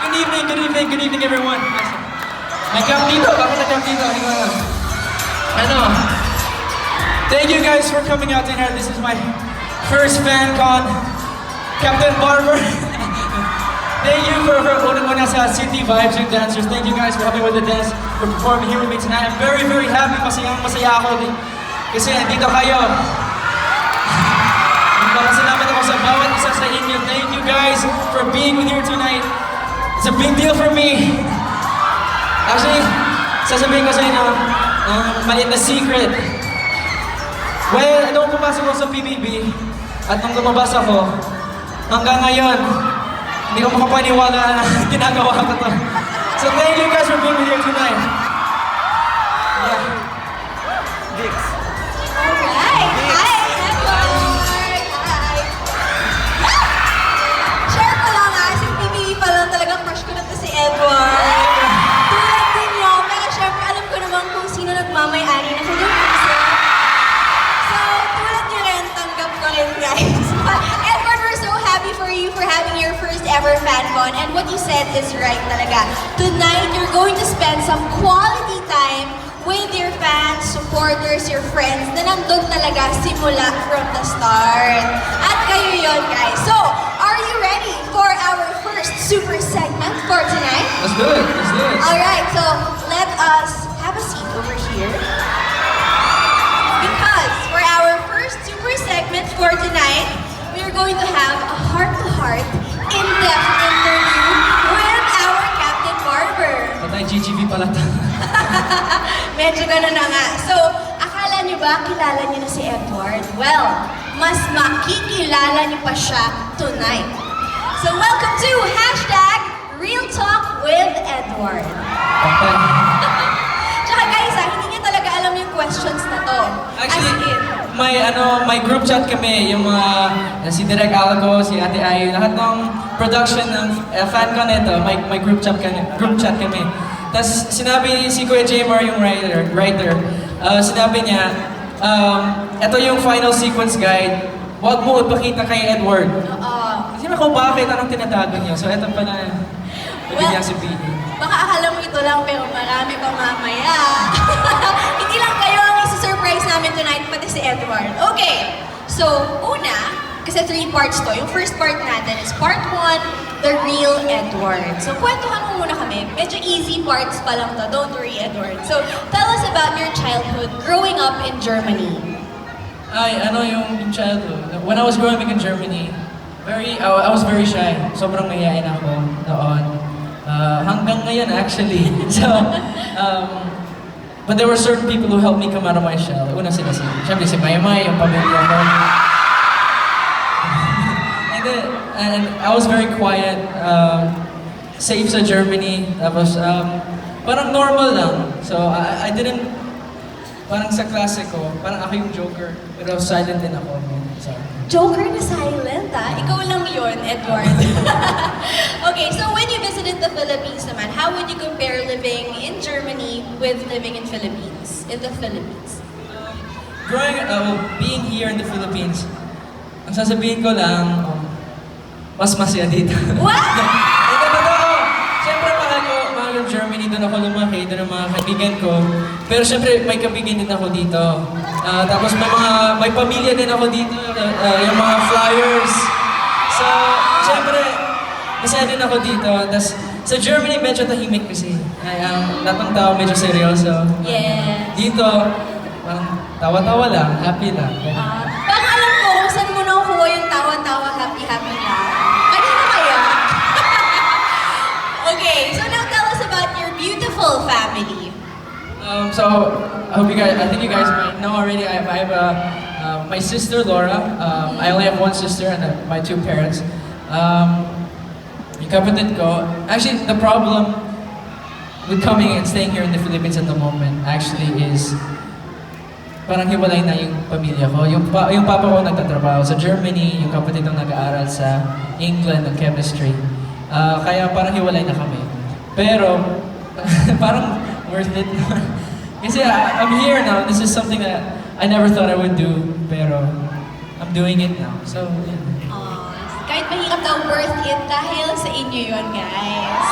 Good evening everyone. Nag-camp dito, bakit nag-camp dito? Ano? Thank you guys for coming out tonight. This is my first fan con. Captain Barber. Thank you for unang-una sa City Vibes and dancers. Thank you guys for helping with the dance, for performing here with me tonight. I'm very, very happy. Masaya ako. Kasi nandito kayo. Salamat ako sa bawat isa sa inyo. Thank you guys for being here tonight. It's a big deal for me. Actually, sasabihin ko sa inyo, maliit na secret. Well, nung pumasok ako sa PBB, at nung lumabas ako, hanggang ngayon, hindi ko makapaniwala na ginagawa ko to. So thank you guys for being here tonight. Yeah. Dix. Alright! Hi, Edward! Hi! Share ko lang si PBB pa lang talagang crush ko na to si Edward. Tulad din niyo, pero syempre alam ko naman kung sino nagmamay-ari na kanyang puso. So, tulad niyo rin, tanggap ko rin guys. Edward, we're so happy for you for having your first ever FanCon. And what you said is right talaga. Tonight, you're going to spend some quality time with your fans, supporters, your friends na nandun talaga simula from the start. At kayo yun, guys. So, are you ready for our first super segment for tonight? Let's do it. Let's do it. Alright, so let us have a seat over here. Because for our first super segment for tonight, we are going to have a heart-to-heart, in-depth interview with our Captain Barber. Patay GGV pala to. Medyo gano'n na nga. So, akala niyo ba kilala niyo na si Edward? Well, mas makikilala niyo pa siya tonight. So, welcome to Real Talk with Edward. Patay. Tsaka guys, hindi niya talaga alam yung questions na to. Actually, may group chat kami, yung mga, si Direk Algo, si Ate Ayu, lahat ng production ng FanCon nito, may group chat kami. Tapos sinabi si Kuya Jamer, yung writer, sinabi niya, ito yung final sequence guide, huwag mo ipakita kay Edward. Kasi ko bakit, anong tinatago niyo? So ito pala, ibig sabihin. Baka akala mo ito lang, pero marami pa mamaya. Hindi lang kayo ang isi-surprise namin tonight, pati si Edward. Okay, so una, kasi 3 parts to. Yung first part natin is part 1, the real Edward. So kwentuhan mo muna kami. Medyo easy parts pa lang to. Don't worry, Edward. So tell us about your childhood growing up in Germany. Yung childhood. When I was growing up in Germany, I was very shy. Sobrang mahihain ako noon. Hanggang ngayon actually. So, but there were certain people who helped me come out of my shell. Una sila siyempre si Maymay, yung pamilya ko. And I was very quiet, safe sa Germany. Tapos, parang normal lang. So, I didn't, parang sa klase ko, parang ako yung joker. Pero silent din ako. So, Joker na silent, ha? Ikaw lang yun, Edward. Okay, so when you visited the Philippines naman, how would you compare living in Germany with living in the Philippines? Being here in the Philippines, ang sasabihin ko lang, mas masaya dito. What? Ito totoo! Siyempre mahal yung Germany, doon ako lumaki, doon ang mga kaibigan ko. Pero siyempre may kaibigan din ako dito. Tapos may pamilya din ako dito, yung mga flyers. So, siyempre, masaya din ako dito. Tapos, sa Germany, medyo tahimik kasi. Lahat ng tao medyo seryoso. Yes. Dito, parang tawa-tawa lang, happy lang. Baka alam ko kung saan mo nakukuha yung tawa-tawa, happy-happy lang. Kanina kaya? Okay, so now tell us about your beautiful family. So, I think you guys might know already, I have my sister Laura. I only have one sister and my 2 parents. Yung kapatid ko, actually the problem with coming and staying here in the Philippines at the moment actually is parang hiwalay na yung pamilya ko. Yung papa ko nagtatrabaho sa Germany, yung kapatid ko nag-aaral sa England ng chemistry. Kaya parang hiwalay na kami. Pero parang worth it. Kasi I'm here now. This is something that I never thought I would do, pero I'm doing it now. So, yeah. kahit mahirap daw birth it, dahil sa inyo yun, guys.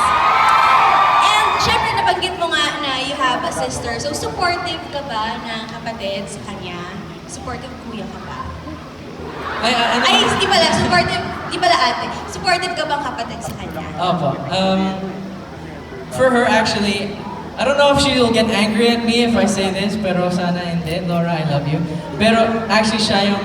And syempre, nabanggit mo nga na you have a sister. So, supportive ka ba ng kapatid sa kanya? Supportive kuya ka ba? Ay, di pala, supportive, di pala ate. Supportive ka bang kapatid sa kanya? Opo. For her, actually, I don't know if she will get angry at me if I say this, pero sana hindi. Laura, I love you. Pero actually, siya yung,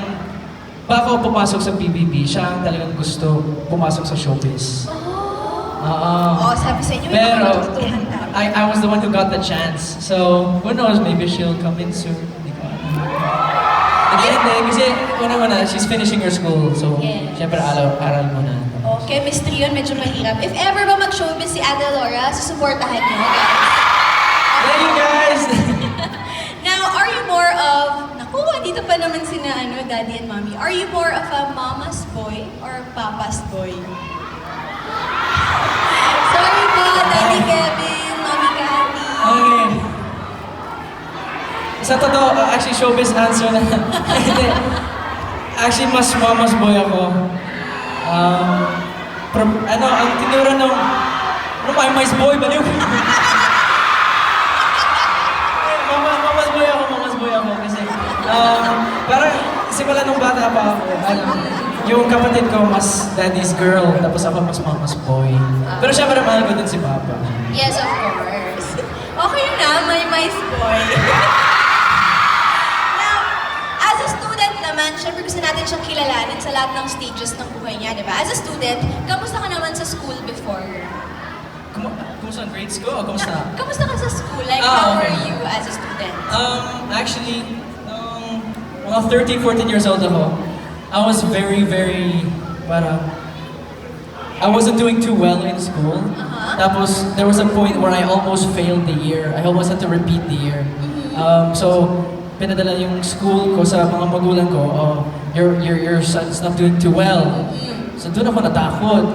bago ako pumasok sa PBB, siya ang talagang gusto pumasok sa showbiz. Oo, sabi sa inyo, may mga Pero, matututuhan ka. I was the one who got the chance. So, who knows, maybe she'll come in soon. Hindi ko alam. Hindi, kasi una-una, she's finishing her school. So, Yes. syempre, aral muna. Oh, chemistry yun, medyo mahirap. If ever ba mag-showbiz si Ate Laura, susuportahan niyo, guys. Thank you, guys! Now, are you more of, naku, dito pa naman sina Daddy and Mommy. Are you more of a mama's boy or papa's boy? Sorry po, Daddy Kevin, Mommy Cathy. Okay. Sa totoo, actually, showbiz answer na. Hindi. Actually, mas mama's boy ako. Ang tinura nung, mama's boy, baliw. Mama's boy ako kasi, parang, simula nung bata pa ako, yung kapatid ko mas daddy's girl, tapos ako mas mama's boy. Pero syempre, mahal ko din si Papa. Yes, of course. Okay na, may boy. Now, as a student naman, syempre gusto natin siyang kilalanin sa lahat ng stages ng buhay niya, di ba? As a student, kamusta ka naman sa school before? Kumusta ang grades ko o kumusta? Kamusta ka sa school? Like, how were Okay. you as a student? Actually, mga 13, 14 years old ako, I was very, parang, I wasn't doing too well in school. Tapos, there was a point where I almost failed the year. I almost had to repeat the year. So, pinadala yung school ko sa mga magulang ko, oh, your son's not doing too well. So, doon ako natakot.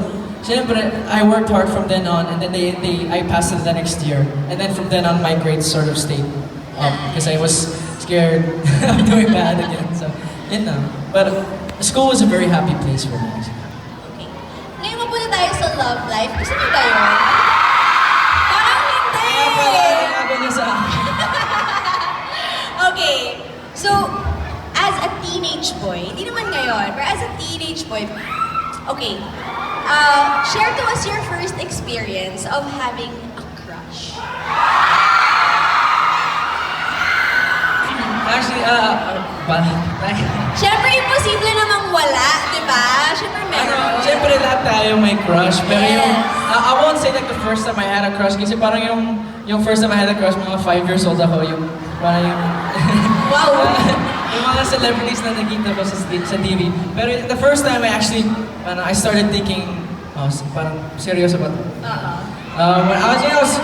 Siyempre, I worked hard from then on, and then I passed it the next year. And then from then on, my grades sort of stayed up because I was scared of doing bad again. So, yun na. But school was a very happy place for me. Okay. Ngayon mapunta tayo sa love life. Gusto niyo ba yun? Parang hindi! Kaya pala, ginagawa niya sa akin. Okay. So, as a teenage boy, hindi naman ngayon, but as a teenage boy, okay. Share to us your first experience of having a crush. Actually, Siyempre, imposible namang wala, di ba? Siyempre, meron. Siyempre lahat tayo may crush, pero Yes. yung, I won't say like the first time I had a crush, kasi parang yung first time I had a crush, mga 5 years old ako, yung, parang yung, Wow! yung mga celebrities na nakita ko sa TV. Pero the first time I actually, I started thinking, parang seryoso ba ito? When I was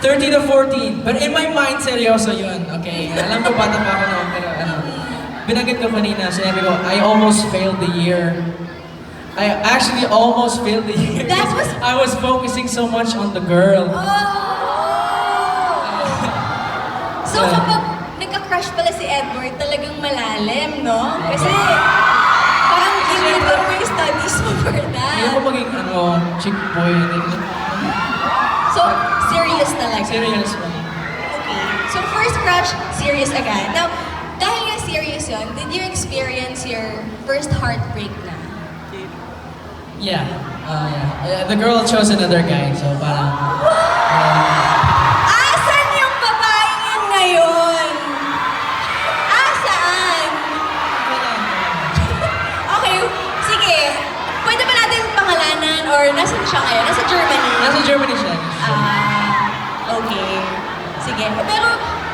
13 to 14, but in my mind, seryoso yun, okay? Alam ko, bata pa ako noon, pero binanggit ko kanina, sinabi ko, I almost failed the year. I actually almost failed the year. That was... I was focusing so much on the girl. Oh! So, kapag nagka-crush pala si Edward, talagang malalim, no? Kasi, parang ginagawa mo yung studies mo for that. Hindi ko maging, chick boy. So, serious talaga. Serious ba? Okay. So, first crush, serious agad. Now, dahil nga serious yun, did you experience your first heartbreak na? Yeah. The girl chose another guy, so parang... Asan yung babae yun ngayon? Asaan? Okay, sige. Pwede ba natin pangalanan or nasan siya ngayon? Nasa Germany? Nasa Germany siya. Okay. Sige. Pero,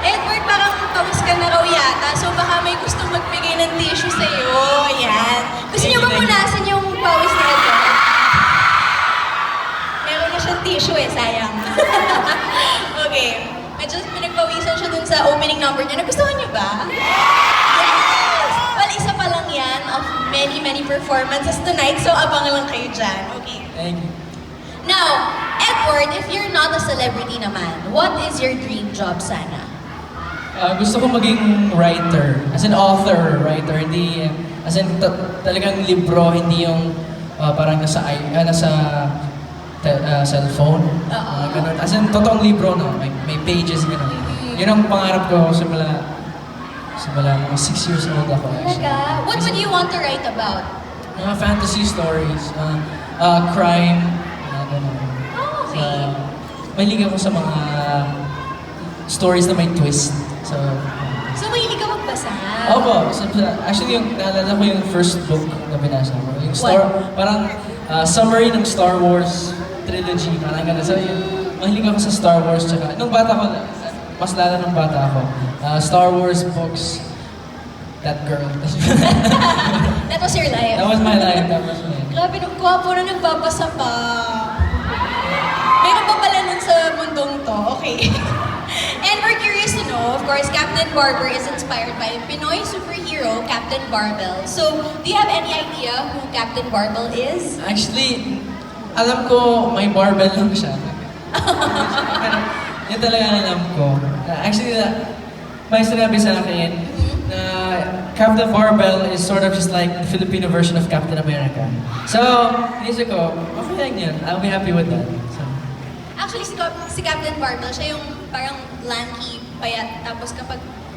Edward, parang pawis ka na raw yata, so baka may gustong magbigay ng tissue sa'yo. Ayan. Gusto niyo ba punasan yung pawis ni Edward? Meron na siyang tissue sayang. Okay. Medyo pinagpawisan siya dun sa opening number niya. Nagustuhan niyo ba? Yes! Well, isa pa lang yan of many performances tonight, so abang lang kayo dyan. Okay. Thank you. Now, Edward, if you're not a celebrity naman, what is your dream job sana? Gusto ko maging writer. As an author, writer. Hindi, as in talagang libro, hindi yung parang cellphone. Ganun. As in, totoong libro, no? May pages, gano'n. Yun ang pangarap ko simula mga 6 years old ako. Talaga? What would you want to write about? Mga fantasy stories, crime, gano'n. Oh, okay. Mahilig ako sa mga stories na may twist. So mahilig ka magbasa? Opo. Actually, naalala ko yung first book na binasa ko. Yung parang summary ng Star Wars trilogy. Parang gano'n. So, mahilig ako sa Star Wars. Tsaka, nung bata ko, mas lalo nung bata ako, Star Wars books, that girl. That was your life? That was my life. Grabe, gwapo na nagbabasa pa. Meron pa pala nun sa mundong to. Okay. And we're curious to know, of course, Captain Barber is inspired by Pinoy superhero Captain Barbell. So, do you have any idea who Captain Barbell is? Actually, alam ko may barbell lang siya. Yun talaga ang alam ko. Actually, may sinabi sa akin na Captain Barbell is sort of just like the Filipino version of Captain America. So, inisip ko, okay lang yun. I'll be happy with that. So. Actually, si Captain Barbell, siya yung parang lanky, payat. Tapos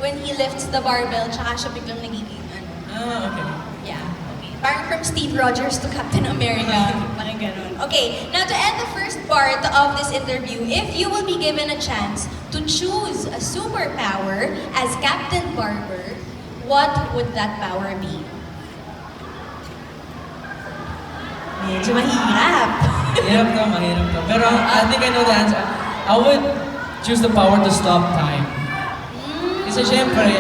when he lifts the barbell, tsaka siya biglang nagiging okay. Yeah. Okay. Parang from Steve Rogers to Captain America. Parang ganun. Okay, now to end the first part of this interview, if you will be given a chance to choose a superpower as Captain Barber, what would that power be? Medyo mahirap. Mahirap to. Pero I think I know the answer. I would choose the power to stop time. Kasi syempre,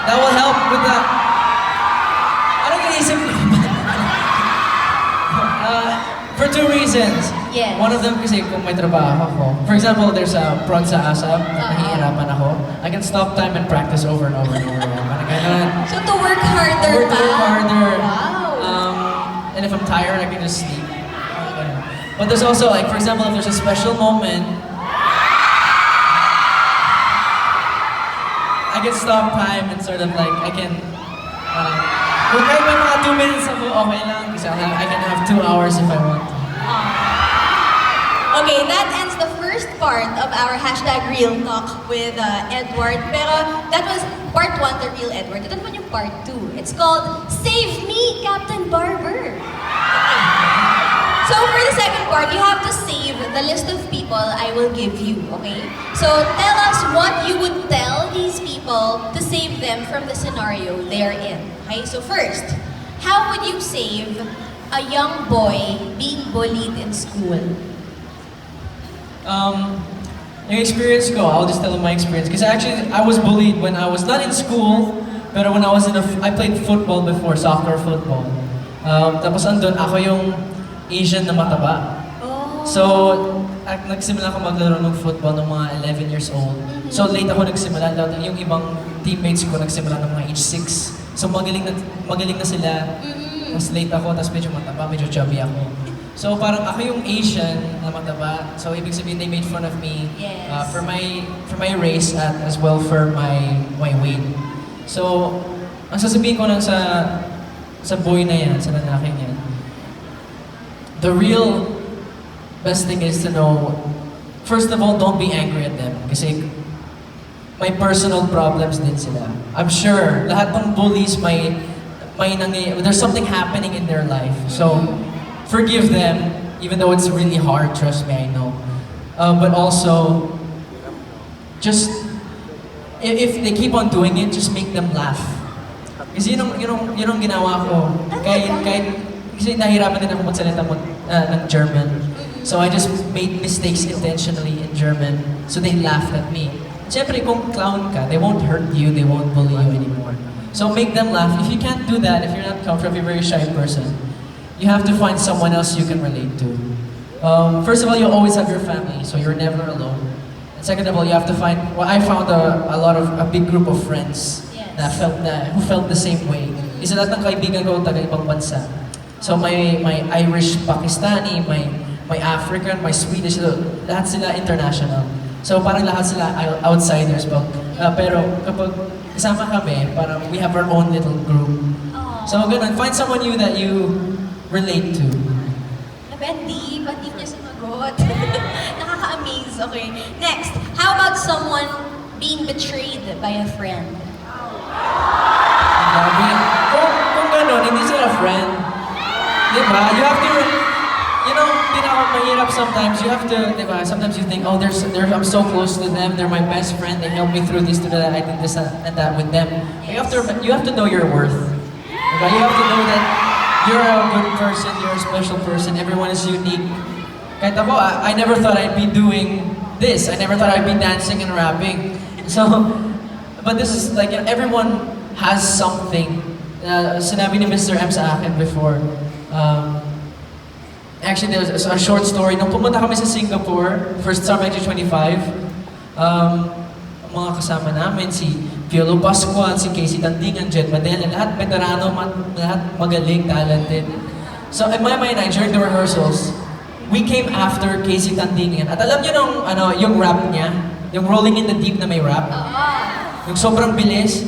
that will help with the... Anong iniisip ko? For two reasons. Yes. One of them kasi kung may trabaho ako. For example, there's a prod sa ASAP, nahihirapan ako. I can stop time and practice over and over and over again. Parang ganun. So to work harder Work harder. Wow. And if I'm tired, I can just sleep. But there's also, like, for example, if there's a special moment, I can stop time and sort of like, I can, kung kahit may mga 2 minutes ako, okay lang. Kasi I can have 2 hours if I want to. Okay, that ends the first part of our #Real Talk with Edward. Pero that was part 1, the real Edward. Ito naman yung part 2. It's called Save Me, Captain Barber. Okay. So for the second part, you have to save the list of people I will give you, okay? So tell us what you would tell these people to save them from the scenario they're in. Okay, so first, how would you save a young boy being bullied in school? Yung experience ko, I'll just tell them my experience. Because actually, I was bullied when I was not in school, pero when I was I played football before, soccer football. Tapos andun, ako yung Asian na mataba. Oh. So, nagsimula ako maglaro ng football ng mga 11 years old. So, late ako nagsimula. Yung ibang teammates ko nagsimula ng mga age 6. So, magaling na sila. Mas late ako, tapos medyo mataba, medyo chubby ako. So, parang ako yung Asian na mataba. So, ibig sabihin, they made fun of me for my race at as well for my weight. So, ang sasabihin ko lang sa boy na yan, sa lalaking yan, the real best thing is to know, first of all, don't be angry at them. Kasi may personal problems din sila. I'm sure, lahat ng bullies there's something happening in their life. So, forgive them, even though it's really hard, trust me, I know. But also, just, if they keep on doing it, just make them laugh. Kasi yun ang ginawa ko. Kahit kasi nahirapan din ako magsalita ng German. So I just made mistakes intentionally in German. So they laughed at me. Siyempre, kung clown ka, they won't hurt you, they won't bully you anymore. So make them laugh. If you can't do that, if you're not comfortable, if you're a very shy person, you have to find someone else you can relate to. First of all, you always have your family, so you're never alone. And second of all, you have to find, I found a big group of friends who felt the same way. Isa lahat ng kaibigan ko taga ibang bansa. So my Irish, Pakistani, my African, my Swedish, lahat sila international. So parang lahat sila outsiders po. Pero kapag kasama kami, parang we have our own little group. So ganun, find someone that you relate to. Ben, deep niya sumagot. Nakaka-amaze. Okay. Next, how about someone being betrayed by a friend? Grabe. Kung gano'n, hindi sila friend. Diba? You have to, you know, mahirap sometimes. You have to, diba? Sometimes you think, oh, I'm so close to them. They're my best friend. They helped me through this, to that. I did this and that with them. Yes. You have to know your worth. Diba? You have to know that you're a good person. You're a special person. Everyone is unique. Kahit ako, I never thought I'd be doing this. I never thought I'd be dancing and rapping. So, but this is like, you know, everyone has something. Sinabi ni Mr. M sa akin before. Actually, there was a short story. Nung pumunta kami sa Singapore, first summer 1925, mga kasama namin, si Piolo Pascual, si Casey Tandingan, Jed Madela, lahat veterano, lahat magaling, talented. So in my mind, during the rehearsals, we came after Casey Tandingan. At alam niyo nung, yung rap niya, yung Rolling in the Deep na may rap, yung sobrang bilis,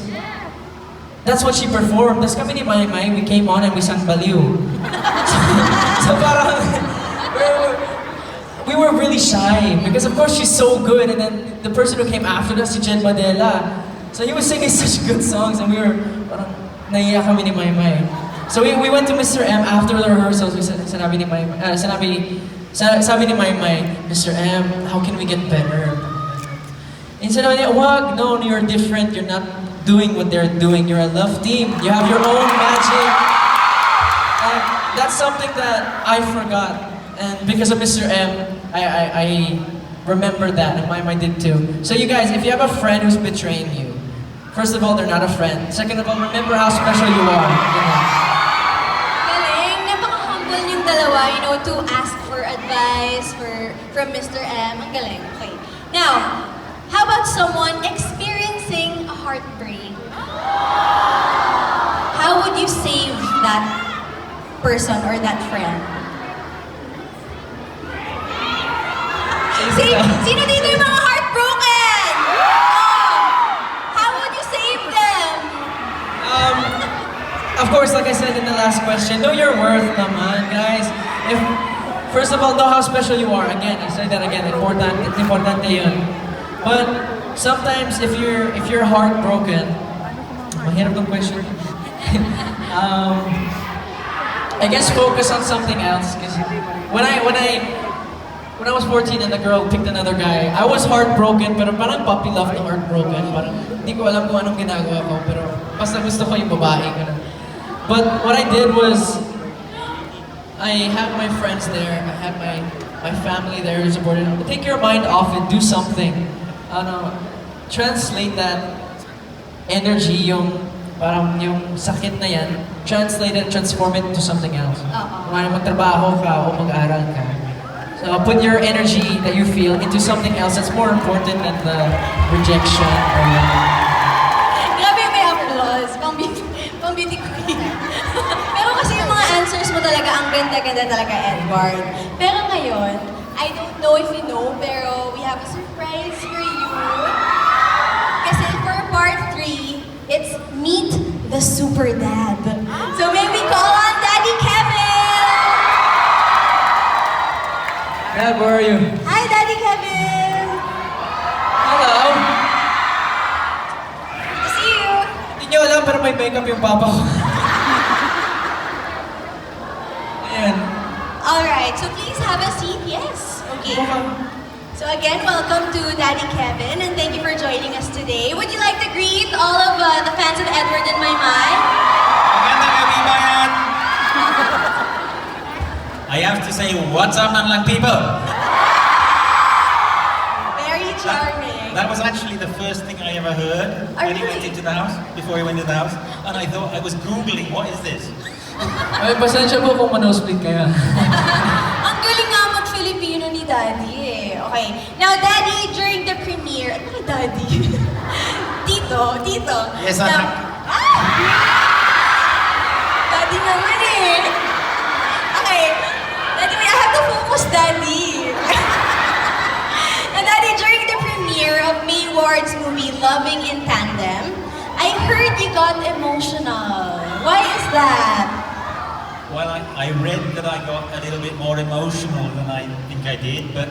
that's what she performed. Tapos kami ni Maymay, we came on and we sang Baliw. So parang, we were really shy because of course she's so good, and then the person who came after us, si Jen Madela, so he was singing such good songs and we were parang naiiyak kami ni Maymay. So we went to Mr. M after the rehearsals. Sabi ni Maymay, Mr. M, how can we get better? And sinabi niya, wag, no, you're different, you're not doing what they're doing, you're a love team, you have your own magic. That's something that I forgot, and because of Mr. M, I remember that, and Maymay did too. So you guys, if you have a friend who's betraying you, first of all, they're not a friend. Second of all, remember how special you are. You know? Galing, napaka-humble yung dalawa, you know, to ask for advice from Mr. M. Ang galing, okay. Now, how about someone experiencing a heartbreak? How would you save that person or that friend? Sino dito yung mga heartbroken? How would you save them? Of course, like I said in the last question, know your worth naman, guys. First of all, know how special you are. Again, I say that again, importante yun. But sometimes if you're heartbroken, mahirap tong question. I guess focus on something else. Because when I was 14 and the girl picked another guy, I was heartbroken, pero parang puppy love na heartbroken. Parang hindi ko alam kung anong ginagawa ko, pero basta gusto ko yung babae. But what I did was, I had my friends there, I had my family there who supported me. Take your mind off it, do something. Translate that energy, parang yung sakit na yan, translate it, transform it into something else. Kung magtrabaho ka o mag-aral ka. So put your energy that you feel into something else that's more important than the rejection or Grabe, may applause. Pang-beauty queen. Pero kasi yung mga answers mo talaga, ang ganda-ganda talaga, Edward. Pero ngayon, I don't know if you know, pero we have a surprise for you. Kasi for part 3, it's Meet the Super Dad. So may we call on Daddy Kevin! Dad, where are you? Hi, Daddy Kevin! Hello! Good to see you! Hindi nyo alam, pero may makeup yung papa ko. Ayan. Alright, so please have a seat. Yes. Okay. So again, welcome to Daddy Kevin, and thank you for joining us today. Would you like to greet all of the fans of Edward and Maymay? Magandang gabi, bayan! I have to say, what's up, Manlang people? Very charming. That was actually the first thing I ever heard when he went into the house, before he went into the house. And I thought, I was Googling, what is this? Ay, pasensya po kung manospeak kayo. Ang galing nga mag-Filipino ni Daddy eh. Okay. Now, Daddy, during the premiere, ano ka, Daddy? Tito. Yes, Now, anak. Daddy naman eh. Okay. Daddy, I have to focus, Daddy. Now, Daddy, during the premiere of May Ward's movie, Loving in Tandem, I heard you got emotional. Why is that? Well, I read that I got a little bit more emotional than I think I did, but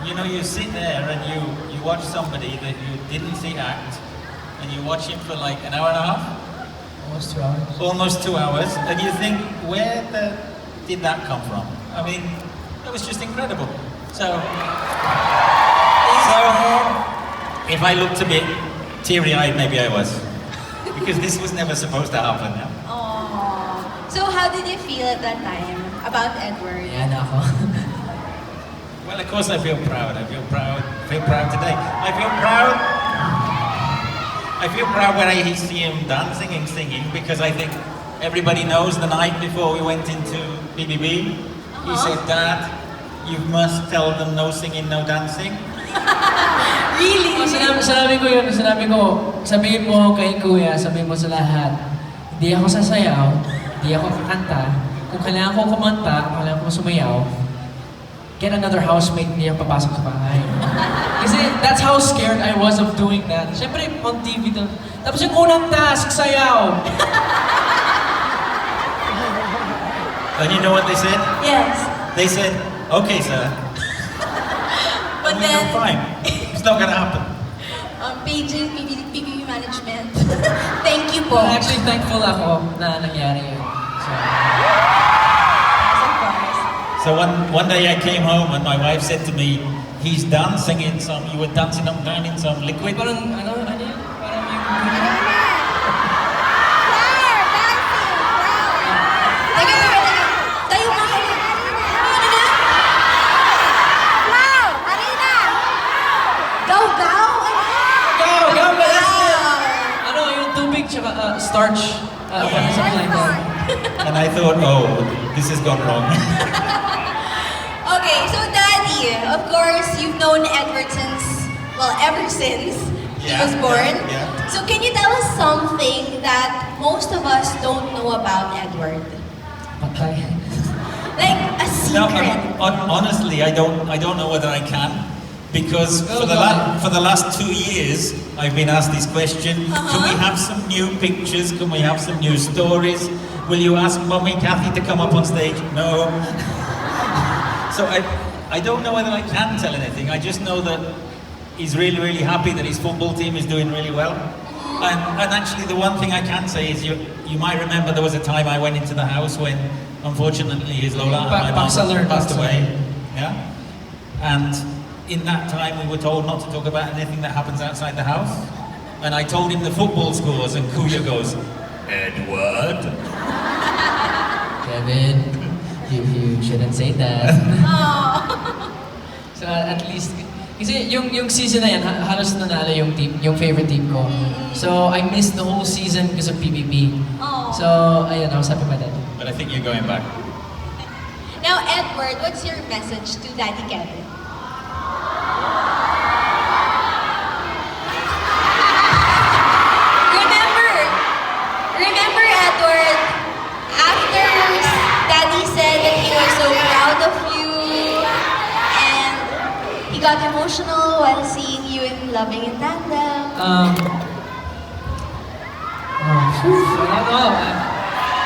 you know, you sit there and you watch somebody that you didn't see act, and you watch him for like an hour and a half? Almost 2 hours. Almost 2 hours, and you think, did that come from? I mean, it was just incredible. So if I looked a bit teary-eyed, maybe I was. Because this was never supposed to happen. Yeah? Aww. So how did you feel at that time about Edward? Ayan ako. Well, of course I feel proud. I feel proud today. I feel proud when I see him dancing and singing, because I think everybody knows the night before we went into BBB, he said, "Dad, you must tell them no singing, no dancing." Really? Oh, sinabi ko yun, sabihin mo kay Kuya, sabihin mo sa lahat, hindi ako sasayaw, hindi ako kakanta, kung kailangan ko kumanta, kung kailangan ko sumayaw, get another housemate, hindi ako papasok sa bahay. Kasi that's how scared I was of doing that. Siyempre, on TV doon. Tapos yung unang task, sayaw. And you know what they said? Yes. They said, "Okay, sir." But We then, said, "Fine. It's not gonna happen." PBB management, thank you po. Well, actually, thankful ako na nangyari yun. So, Yes, of course. So one day I came home and my wife said to me, "He's dancing in some, you were dancing up down in some liquid." parang, ano yun? Parang yung... Teka. Tayo nga kayo. Ano na? Wow! Arena! Gaw! Go, ano, yung tubig, tsaka starch. Something like that. And I thought, oh, this has gone wrong. Okay, so Daddy, of course, you've known Edward ever since he Yeah, was born. yeah. So can you tell us something that most of us don't know about Edward? Patay. Like a No, secret. honestly, I don't know whether I can, because for the last 2 years I've been asked this question. Can we have some new pictures? Can we have some new stories? Will you ask Mommy Cathy to come up on stage? No. So I don't know whether I can tell anything. I just know that he's really, really happy that his football team is doing really well. And actually the one thing I can say is you might remember there was a time I went into the house when unfortunately his Lola and my mom passed away. Yeah? And in that time we were told not to talk about anything that happens outside the house. And I told him the football scores and Kuya goes, "Edward." Kevin, you shouldn't say that. So at least, kasi yung season na yan, halos nanalo yung favorite team ko. So I missed the whole season because of PBB. So ayun, I was happy by that. But I think you're going back. Now, Edward, what's your message to Daddy Kevin? Remember, Edward, after Daddy said that he was so proud of you and he got emotional while seeing you in Loving in Tandem.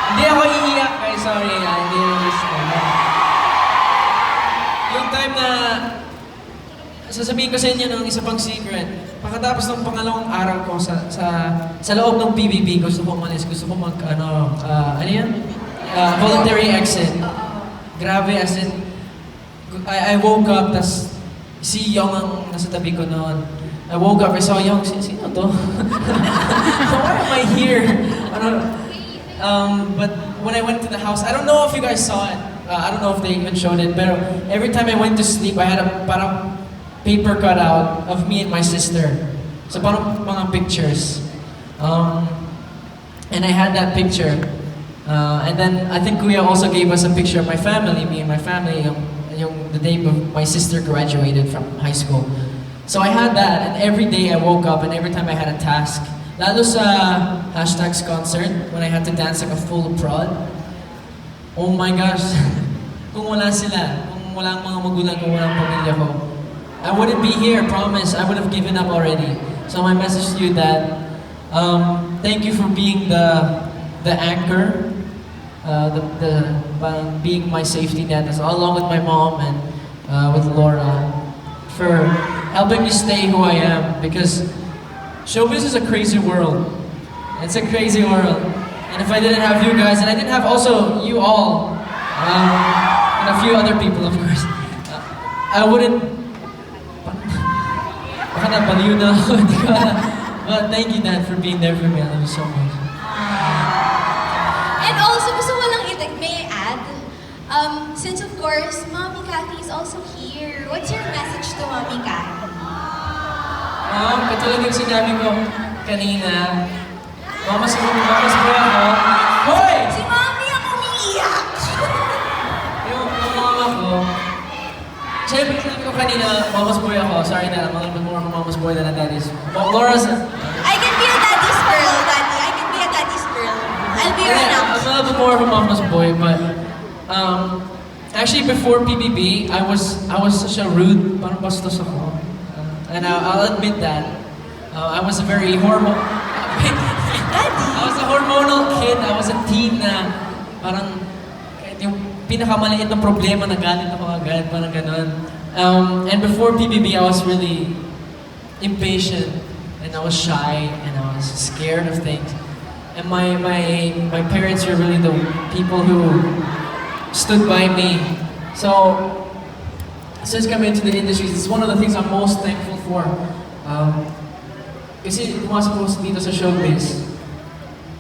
Hindi ako iiyak, guys. Sorry, hindi yung time na sasabihin ko sa inyo ng isa pang secret. Pagkatapos ng pangalawang araw ko sa loob ng PBB, gusto ko umalis, gusto ko voluntary exit. Grabe, as in, I woke up, tas si Young ang nasa tabi ko noon. I woke up, I saw Young, sino to? Why am I here? But when I went to the house, I don't know if you guys saw it. I don't know if they even showed it, but every time I went to sleep, I had a parang paper cutout of me and my sister. So parang mga pictures. And I had that picture. And then I think Kuya also gave us a picture of my family, me and my family, the day my sister graduated from high school. So I had that, and every day I woke up, and every time I had a task, lalo sa #s concert, when I had to dance like a full prod, oh my gosh, kung wala sila, kung wala ang mga magulang, kung walang pamilya ko, I wouldn't be here, promise. I would have given up already. So my message to you, Dad, thank you for being the anchor. being my safety net, as along with my mom and with Laura, for helping me stay who I am. Because showbiz is a crazy world. It's a crazy world. And if I didn't have you guys, and I didn't have also you all, and a few other people, of course, I wouldn't. Baka nabaliw na ako, hindi ko alam. But thank you, Dad, for being there for me. I love you so much. And also, gusto ko lang may I add? Since of course, Mommy Cathy is also here. What's your message to Mommy Cathy? Katulad yung sinabi ko kanina, mamas po ako. Hoy! Si Mommy ang umiiyak! Yung mama ko, siyempre sinabi ko kanina, mamas boy ako. Sorry na, mga little more mamas boy than a daddy's. Laura's... I can be a daddy's girl, Daddy. I can be a daddy's girl. I'll be your I'm aunt. a little bit more of a mama's boy, but actually before PBB, I was such a rude, parang bastos ako. And I'll admit that. I was a very I was a hormonal kid. I was a teen na parang yung pinakamaliit na problema, nagalit ako agad, parang ganun. And before PBB, I was really impatient, and I was shy, and I was scared of things. And my parents were really the people who stood by me. So, since coming into the industry, it's one of the things I'm most thankful for. Kasi pumasok ko dito sa showbiz,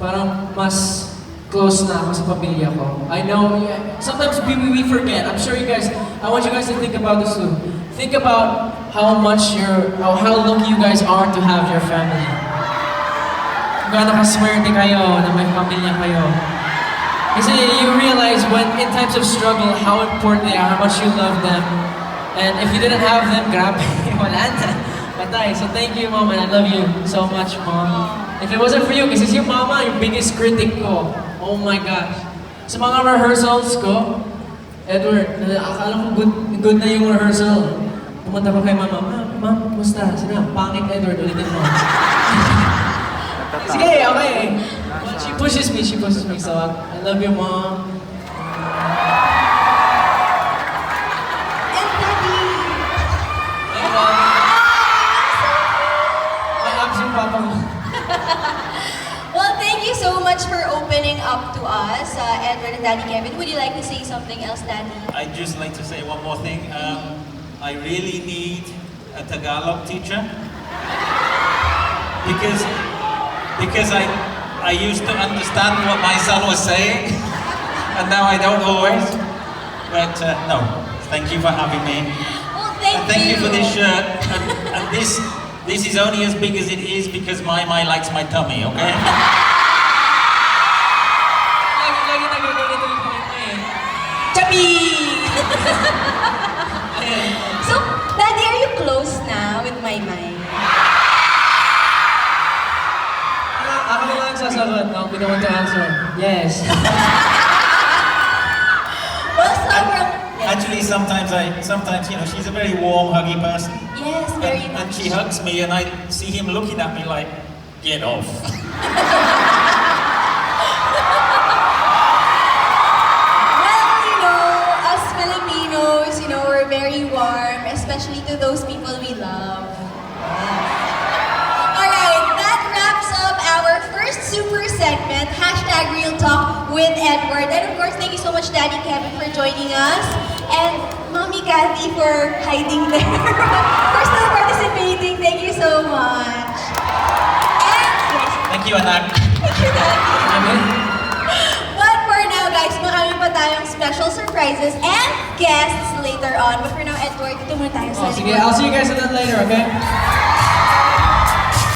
parang mas close na ako sa pamilya ko. I know, sometimes we forget. I'm sure you guys, I want you guys to think about this too. Think about how lucky you guys are to have your family. Gaano kaswerte kayo na may pamilya kayo. Kasi you realize when in times of struggle, how important they are, how much you love them. And if you didn't have them, grabe, wala na. Patay. So thank you, Mom, and I love you so much, Mom. If it wasn't for you, kasi si Mama, yung biggest critic ko. Oh my gosh. Sa mga rehearsals ko, Edward, akala ko good na yung rehearsal. Pumunta ko kay Mama, Ma'am, kumusta? Sina, pangit Edward, ulitin mo. Sige, okay. But she pushes me, so I love you, Mom. And Daddy! And, my abs yung papa ko. Well, thank you so much for opening up to us, Edward and Daddy Kevin. Would you like to say something else, Daddy? I'd just like to say one more thing. I really need a Tagalog teacher because I used to understand what my son was saying, and now I don't always. But no, thank you for having me. Well, And thank you for this shirt. And this is only as big as it is because my likes my tummy, okay? Lagi nagagawin ito yung point mo eh. Chabi! So, Daddy, are you close now with my mind? Ako na lang sasagot. No, we don't want to answer. Yes. Well, sobrang... Actually, sometimes she's a very warm, huggy person. Yes, very And much. she hugs me and I see him looking at me like, get off. Well, us Filipinos, we're very warm, especially to those people we love. Alright, that wraps up our first super segment, #Real Talk with Edward. And of course, thank you so much, Daddy Kevin, for joining us. And Mommy Cathy for hiding there. For still participating. Thank you so much. And yes, Thank you, anak. thank you, Daddy. Amen. But for now, guys, marami pa tayong special surprises and guests later on. But for now, Edward, ito muna tayo sa Oh, sige, I'll see you guys a little later, okay?